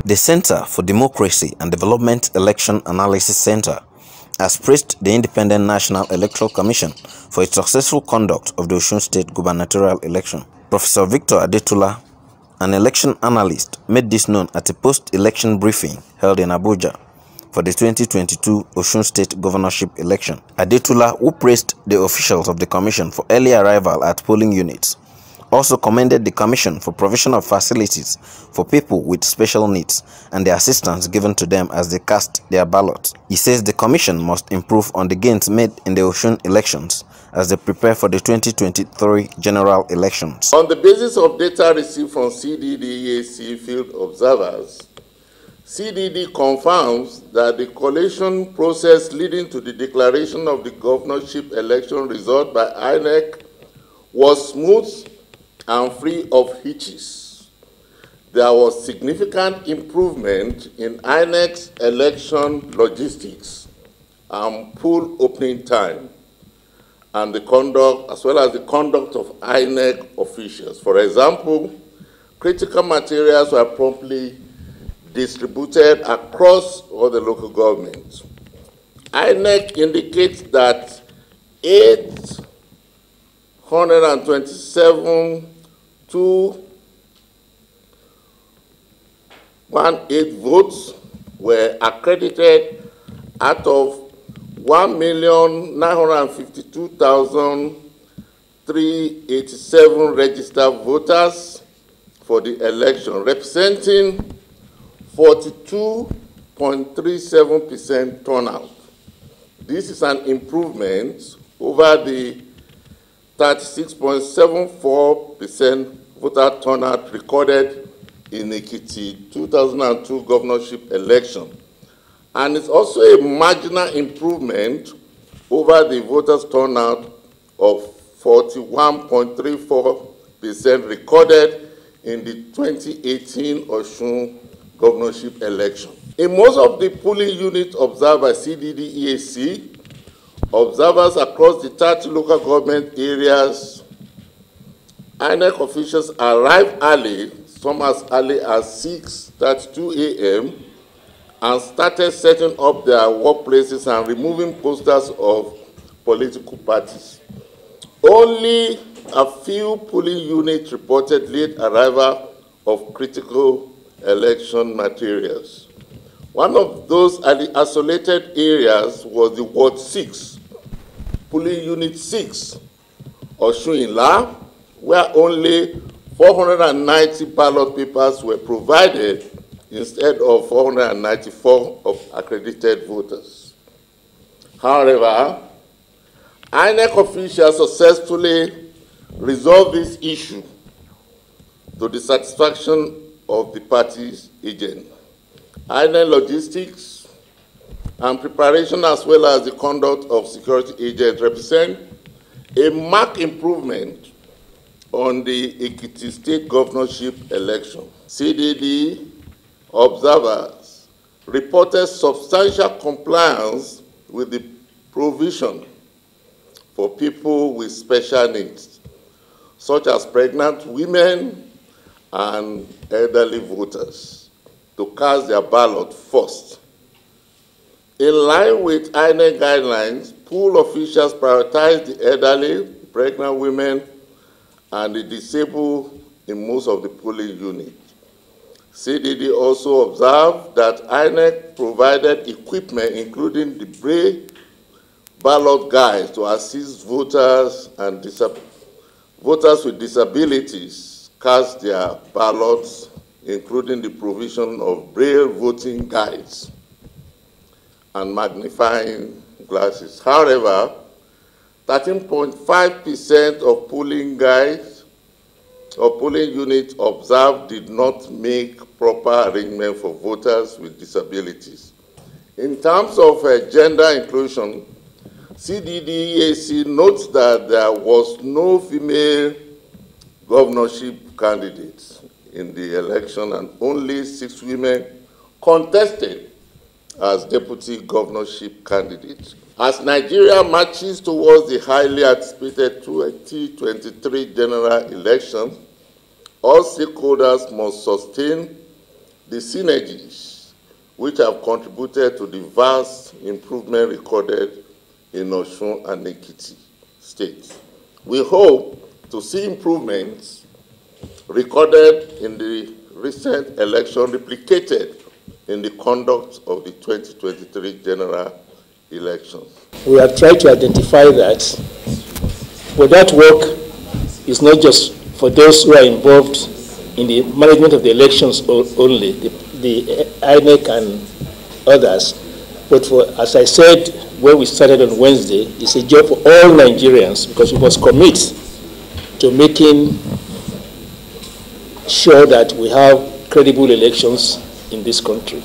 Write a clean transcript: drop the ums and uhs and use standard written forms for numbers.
The Center for Democracy and Development Election Analysis Center has praised the Independent National Electoral Commission for its successful conduct of the Osun State Gubernatorial election. Professor Victor Adetula, an election analyst, made this known at a post-election briefing held in Abuja for the 2022 Osun State Governorship election. Adetula, who praised the officials of the commission for early arrival at polling units, also commended the commission for provision of facilities for people with special needs and the assistance given to them as they cast their ballot. He says the commission must improve on the gains made in the Osun elections as they prepare for the 2023 general elections. On the basis of data received from CDD field observers, CDD confirms that the collation process leading to the declaration of the governorship election result by Inec was smooth and free of hitches. There was significant improvement in Inec's election logistics and poll opening time, and the conduct, as well as the conduct of Inec officials. For example, critical materials were promptly distributed across all the local governments. Inec indicates that 827,218 votes were accredited out of 1,952,387 registered voters for the election, representing 42.37% turnout. This is an improvement over the 36.74% voter turnout recorded in the 2002 governorship election. And it's also a marginal improvement over the voters' turnout of 41.34% recorded in the 2018 Osun governorship election. In most of the polling units observed by CDD, observers across the 30 local government areas, Inec officials arrived early, some as early as 6:32 a.m., and started setting up their workplaces and removing posters of political parties. Only a few polling units reported late arrival of critical election materials. One of those isolated areas was the Ward 6, polling unit 6, Osun, where only 490 ballot papers were provided instead of 494 of accredited voters. However, Inec officials successfully resolved this issue to the satisfaction of the party's agent. Inec logistics and preparation, as well as the conduct of security agents, represent a marked improvement on the Ekiti State Governorship election. CDD observers reported substantial compliance with the provision for people with special needs, such as pregnant women and elderly voters, to cast their ballot first. In line with INEC guidelines, poll officials prioritize the elderly, pregnant women, and the disabled in most of the polling units. CDD also observed that INEC provided equipment, including the Braille ballot guides, to assist voters and voters with disabilities cast their ballots, including the provision of Braille voting guides and magnifying glasses. However, 13.5% of polling guides or polling units observed did not make proper arrangement for voters with disabilities. In terms of gender inclusion, CDD notes that there was no female governorship candidates in the election, and only 6 women contested as deputy governorship candidates. As Nigeria marches towards the highly anticipated 2023 general election, all stakeholders must sustain the synergies which have contributed to the vast improvement recorded in Osun and Ekiti states. We hope to see improvements recorded in the recent election replicated in the conduct of the 2023 general elections. We have tried to identify that, but that work is not just for those who are involved in the management of the elections only, the Inec and others, but for, as I said when we started on Wednesday, it's a job for all Nigerians, because we must commit to making sure that we have credible elections in this country.